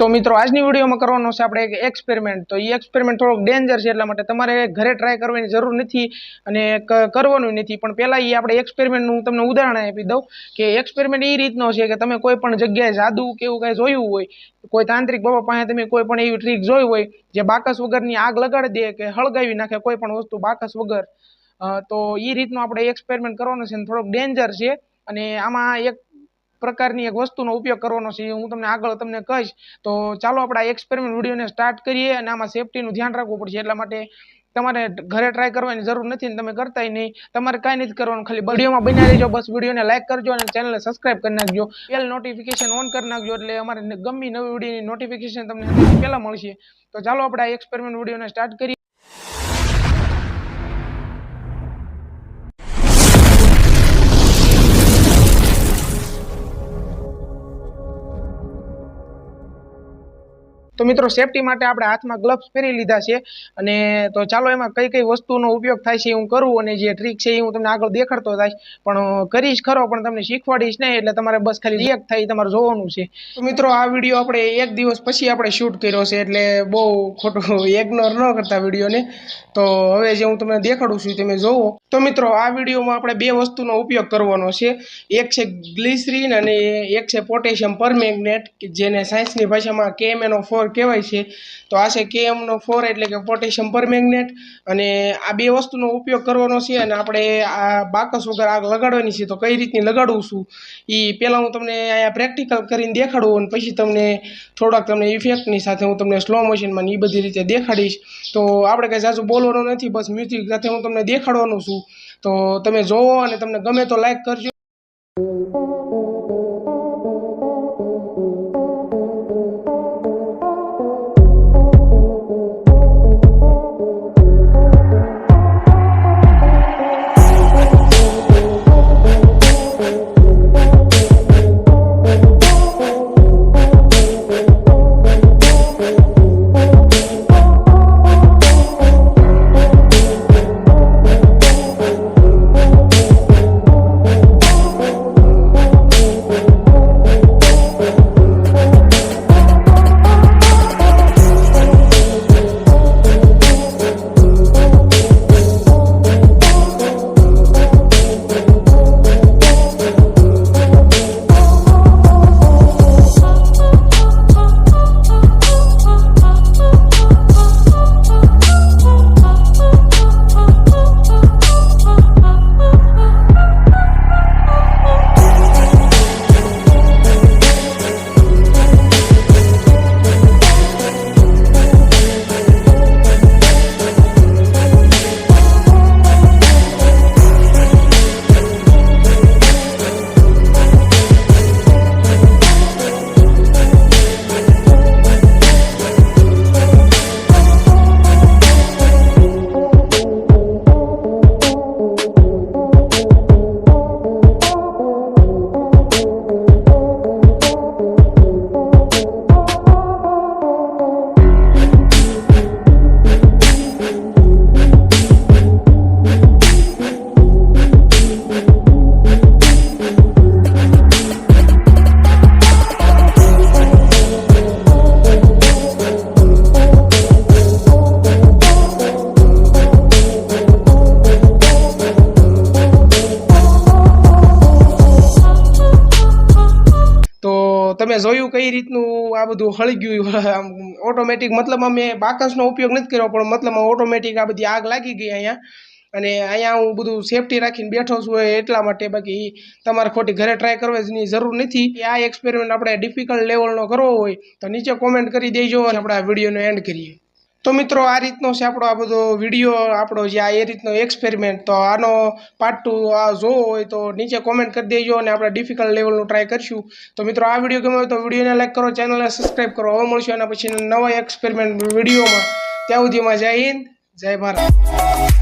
तो मित्रों આજની વિડિયોમાં કરવાનો છે આપણે એક એક્સપેરિમેન્ટ। તો એ એક્સપેરિમેન્ટ થોડો ડેન્જર છે, એટલા માટે તમારે ઘરે ટ્રાય કરવાની જરૂર નથી અને કરવાનું નથી। પણ પહેલા એ આપણે એક્સપેરિમેન્ટનું તમને ઉદાહરણ આપી દઉં કે એક્સપેરિમેન્ટ એ રીતનો છે કે તમે કોઈ પણ જગ્યાએ જાદુ કે એવું કંઈ જોયું હોય, કોઈ તાંત્રિક બાબા પાસે તમે કોઈ પણ એવી ટ્રીક જોઈ હોય જે બાકસ વગરની આગ લગાડી દે કે હળગાવી નાખે કોઈ પણ વસ્તુ બાકસ વગર, તો એ રીતનો આપણે એક્સપેરિમેન્ટ કરવાનો છે। થોડોક ડેન્જર છે અને આમાં એક પ્રકારની એક વસ્તુનો ઉપયોગ કરવાનો છે, હું તમને આગળ તમને કહીશ। તો ચાલો આપણે આ એક્સપેરિમેન્ટ વિડિયોને સ્ટાર્ટ કરીએ અને આમાં સેફટીનું ધ્યાન રાખવું પડશે, એટલા માટે તમારે ઘરે ટ્રાય કરવાની જરૂર નથી અને તમે કરતાય નહીં। તમારે કાંઈ નથી કરવાનું, ખાલી વિડીયોમાં બન્યા રહેજો, બસ વિડીયોને લાઈક કરજો અને ચેનલને સબસ્ક્રાઇબ કરી નાખજો, બેલ નોટિફિકેશન ઓન કરી નાખજો, એટલે અમારે ગમે નવી વિડીયોની નોટિફિકેશન તમને પહેલા મળશે। તો ચાલો આપણે આ એક્સપેરિમેન્ટ વિડીયોને સ્ટાર્ટ કરીએ। तो मित्रों सेफ्टी माटे आपणे हाथमां ग्लव्स पहेरी लीधा छे अने तो चालो एमां कई कई वस्तुनो उपयोग थाय छे हूँ करूँ अने जे ट्रीक छे हूँ तमने आगळ देखाडतो जाईश, पण करीश खरो पण तमने शीखवाडीश नहीं, एटले तमारे बस खाली रिएक्ट थाय तमारे जोवानुं छे। तो मित्रों आ विडियो आपणे एक दिवस पछी आपणे शूट कर्यो छे, एटले बहु खोटुं इग्नोर न करता विडियोने। तो हवे जे हूँ तमने देखाडुं छुं तमे जोवो। तो मित्रों आ विडियोमां आपणे बे वस्तुनो उपयोग करवानो छे, एक छे ग्लिसरीन अने एक छे पोटेशियम परमेंगनेट, जेने सायन्सनी भाषामां KMnO4 कहेवाय छे। तो आ छे KMnO4 एटले के पोटेशियम परमेंगनेट अने आ बे वस्तुनो उपयोग करवानो छे अने आपणे आ बाकस वगर आग लगाडवानी छे। तो कई रीतनी लगाडुं छुं ई पहेला हूँ तमने आ प्रेक्टिकल करीने देखाडुं अने पछी तमने थोड़ाक तमने इफेक्टनी साथे हूँ तमने स्लो मोशनमां ई बधी रीते देखाडीश। तो आपणे कांई जाजु बोलवानुं नथी, बस म्यूजिक साथे हूँ तमने देखाडवानुं छुं। तो तमे जोवो अने तमने गमे तो लाइक करजो। તમે જોયું કઈ રીતનું આ બધું હળી ગયું ઓટોમેટિક, મતલબમાં મેં બાકસનો ઉપયોગ નથી કર્યો પણ મતલબમાં ઓટોમેટિક આ બધી આગ લાગી ગઈ અહીંયા। અને અહીંયા હું બધું સેફટી રાખીને બેઠો છું એટલા માટે, બાકી તમારે ખોટી ઘરે ટ્રાય કરવાની જરૂર નથી। આ એક્સપેરિમેન્ટ આપણે ડિફિકલ્ટ લેવલનો કરવો હોય તો નીચે કોમેન્ટ કરી દેજો અને આપણે આ વિડીયોનો એન્ડ કરીએ। तो मित्रों आ रीतनो छे आपणो आ बधो विडियो, आपणो जे आ ए रीतनो एक्सपेरिमेंट। तो आनो पार्ट 2 आ जोवो होय तो नीचे कॉमेंट कर देजो अने आपणे डिफिकल्ट लेवलनो ट्राय करशुं। तो मित्रों आ विडियो गम्यो तो विडियोने लाइक करो, चेनलने सब्सक्राइब करो। हवे मळीशुं आना पछी नवा एक्सपेरिमेंट विडियोमां। त्यां सुधीमां जय हिंद, जय भारत।